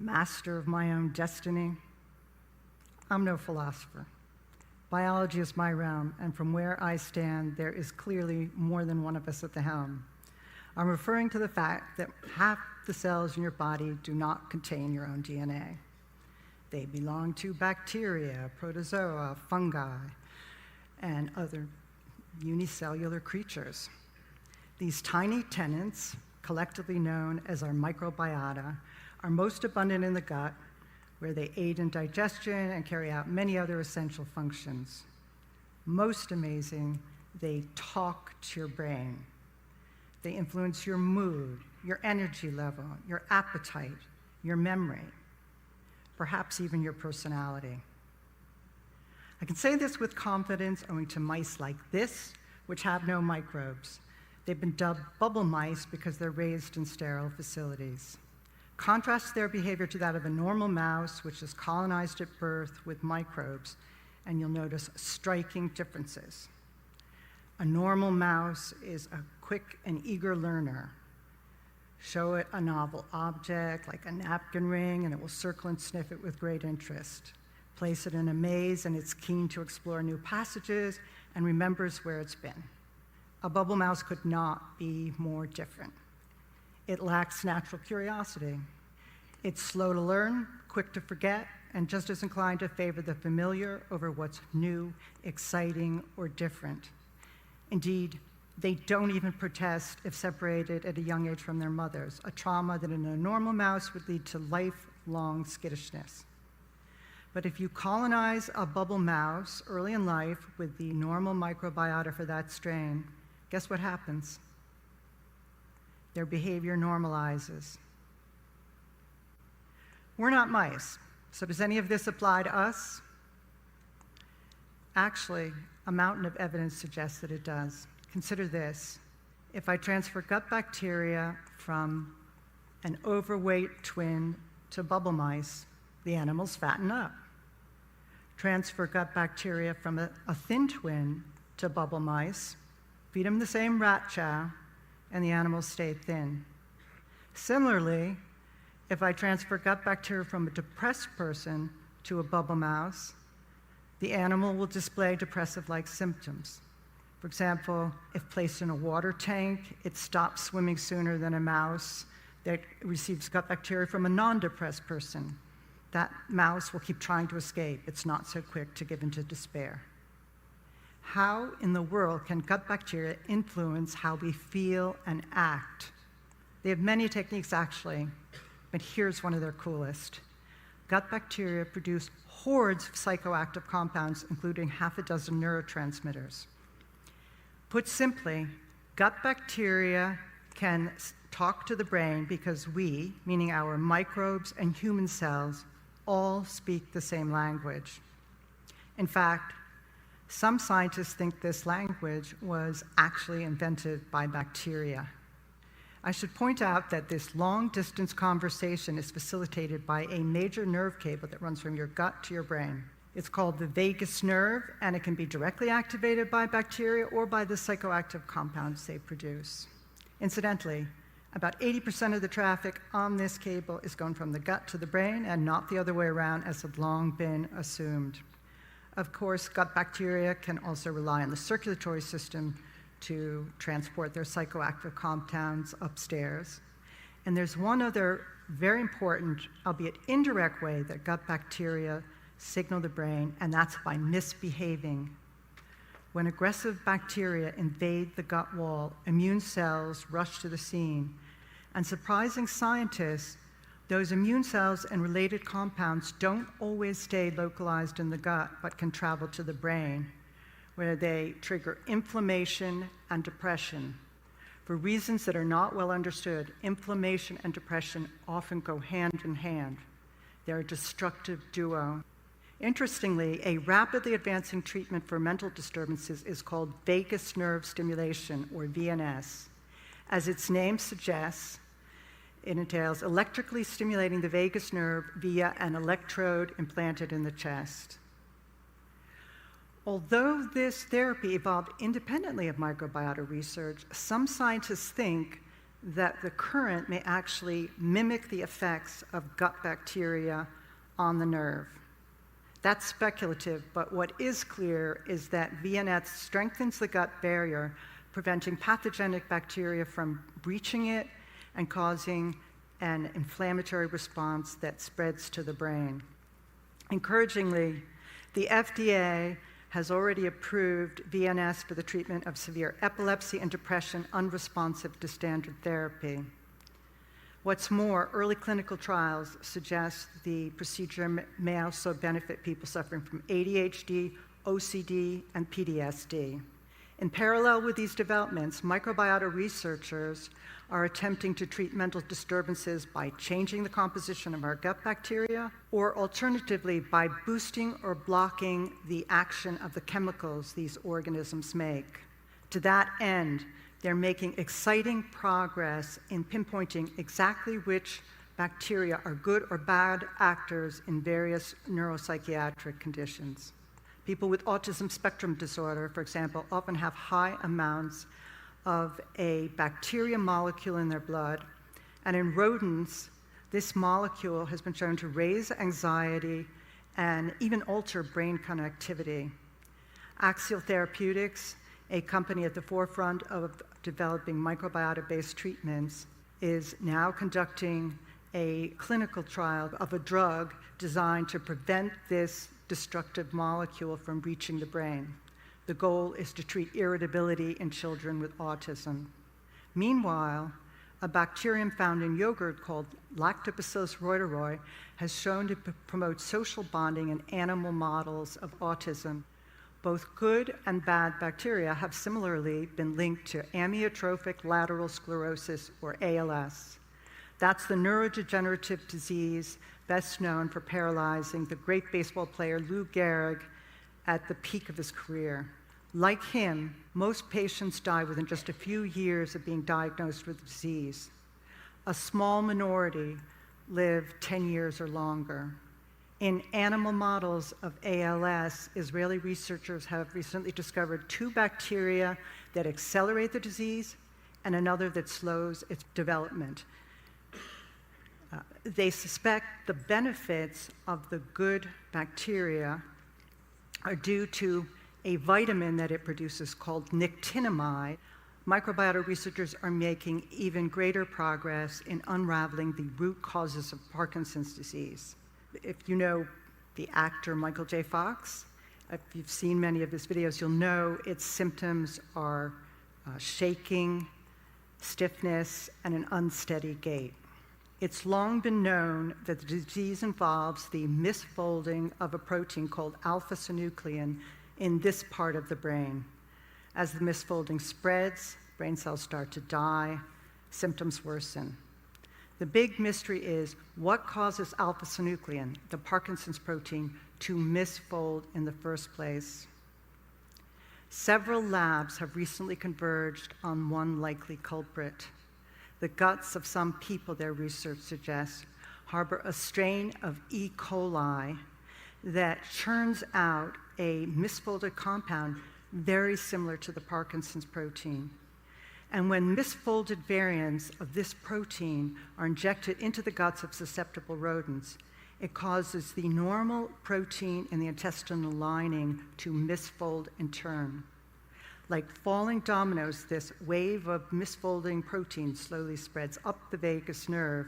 master of my own destiny? I'm no philosopher. Biology is my realm, and from where I stand, there is clearly more than one of us at the helm. I'm referring to the fact that half the cells in your body do not contain your own DNA. They belong to bacteria, protozoa, fungi, and other unicellular creatures. These tiny tenants, collectively known as our microbiota, are most abundant in the gut, where they aid in digestion and carry out many other essential functions. Most amazing, they talk to your brain. They influence your mood, your energy level, your appetite, your memory, perhaps even your personality. I can say this with confidence owing to mice like this, which have no microbes. They've been dubbed bubble mice because they're raised in sterile facilities. Contrast their behavior to that of a normal mouse, which is colonized at birth with microbes, and you'll notice striking differences. A normal mouse is a quick and eager learner. Show it a novel object, like a napkin ring, and it will circle and sniff it with great interest. Place it in a maze, and it's keen to explore new passages and remembers where it's been. A bubble mouse could not be more different. It lacks natural curiosity. It's slow to learn, quick to forget, and just as inclined to favor the familiar over what's new, exciting, or different. Indeed, they don't even protest if separated at a young age from their mothers, a trauma that in a normal mouse would lead to lifelong skittishness. But if you colonize a bubble mouse early in life with the normal microbiota for that strain, guess what happens? Their behavior normalizes. We're not mice, so does any of this apply to us? Actually, a mountain of evidence suggests that it does. Consider this. If I transfer gut bacteria from an overweight twin to bubble mice, the animals fatten up. Transfer gut bacteria from a thin twin to bubble mice, feed them the same rat chow, and the animals stay thin. Similarly, if I transfer gut bacteria from a depressed person to a bubble mouse, the animal will display depressive-like symptoms. For example, if placed in a water tank, it stops swimming sooner than a mouse that receives gut bacteria from a non-depressed person. That mouse will keep trying to escape. It's not so quick to give into despair. How in the world can gut bacteria influence how we feel and act? They have many techniques, actually, but here's one of their coolest. Gut bacteria produce hordes of psychoactive compounds, including half a dozen neurotransmitters. Put simply, gut bacteria can talk to the brain because we, meaning our microbes and human cells, all speak the same language. In fact, some scientists think this language was actually invented by bacteria. I should point out that this long-distance conversation is facilitated by a major nerve cable that runs from your gut to your brain. It's called the vagus nerve, and it can be directly activated by bacteria or by the psychoactive compounds they produce. Incidentally, about 80% of the traffic on this cable is going from the gut to the brain and not the other way around, as had long been assumed. Of course, gut bacteria can also rely on the circulatory system to transport their psychoactive compounds upstairs. And there's one other very important, albeit indirect way that gut bacteria signal the brain, and that's by misbehaving. When aggressive bacteria invade the gut wall, immune cells rush to the scene. And surprising scientists, those immune cells and related compounds don't always stay localized in the gut, but can travel to the brain, where they trigger inflammation and depression. For reasons that are not well understood, inflammation and depression often go hand in hand. They're a destructive duo. Interestingly, a rapidly advancing treatment for mental disturbances is called vagus nerve stimulation, or VNS. As its name suggests, it entails electrically stimulating the vagus nerve via an electrode implanted in the chest. Although this therapy evolved independently of microbiota research, some scientists think that the current may actually mimic the effects of gut bacteria on the nerve. That's speculative, but what is clear is that VNS strengthens the gut barrier, preventing pathogenic bacteria from breaching it and causing an inflammatory response that spreads to the brain. Encouragingly, the FDA has already approved VNS for the treatment of severe epilepsy and depression unresponsive to standard therapy. What's more, early clinical trials suggest the procedure may also benefit people suffering from ADHD, OCD, and PTSD. In parallel with these developments, microbiota researchers are attempting to treat mental disturbances by changing the composition of our gut bacteria, or alternatively, by boosting or blocking the action of the chemicals these organisms make. To that end, they're making exciting progress in pinpointing exactly which bacteria are good or bad actors in various neuropsychiatric conditions. People with autism spectrum disorder, for example, often have high amounts of a bacteria molecule in their blood, and in rodents, this molecule has been shown to raise anxiety and even alter brain connectivity. Axial Therapeutics, a company at the forefront of developing microbiota-based treatments, is now conducting a clinical trial of a drug designed to prevent this destructive molecule from reaching the brain. The goal is to treat irritability in children with autism. Meanwhile, a bacterium found in yogurt called Lactobacillus reuteri has shown to promote social bonding in animal models of autism. Both good and bad bacteria have similarly been linked to amyotrophic lateral sclerosis, or ALS. That's the neurodegenerative disease best known for paralyzing the great baseball player Lou Gehrig at the peak of his career. Like him, most patients die within just a few years of being diagnosed with the disease. A small minority live 10 years or longer. In animal models of ALS, Israeli researchers have recently discovered 2 bacteria that accelerate the disease and another that slows its development. They suspect the benefits of the good bacteria are due to a vitamin that it produces called nicotinamide. Microbiota researchers are making even greater progress in unraveling the root causes of Parkinson's disease. If you know the actor Michael J. Fox, if you've seen many of his videos, you'll know its symptoms are shaking, stiffness, and an unsteady gait. It's long been known that the disease involves the misfolding of a protein called alpha-synuclein in this part of the brain. As the misfolding spreads, brain cells start to die, symptoms worsen. The big mystery is what causes alpha-synuclein, the Parkinson's protein, to misfold in the first place. Several labs have recently converged on one likely culprit. The guts of some people, their research suggests, harbor a strain of E. coli that churns out a misfolded compound very similar to the Parkinson's protein. And when misfolded variants of this protein are injected into the guts of susceptible rodents, it causes the normal protein in the intestinal lining to misfold in turn. Like falling dominoes, this wave of misfolding protein slowly spreads up the vagus nerve,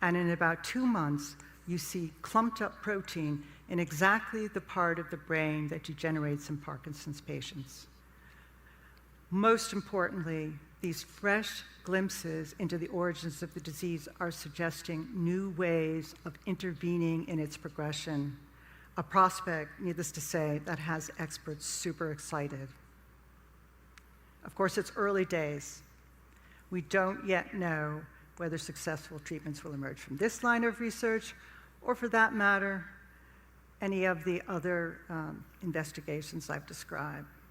and in about 2 months, you see clumped up protein in exactly the part of the brain that degenerates in Parkinson's patients. Most importantly, these fresh glimpses into the origins of the disease are suggesting new ways of intervening in its progression, a prospect, needless to say, that has experts super excited. Of course, it's early days. We don't yet know whether successful treatments will emerge from this line of research, or for that matter, any of the other investigations I've described.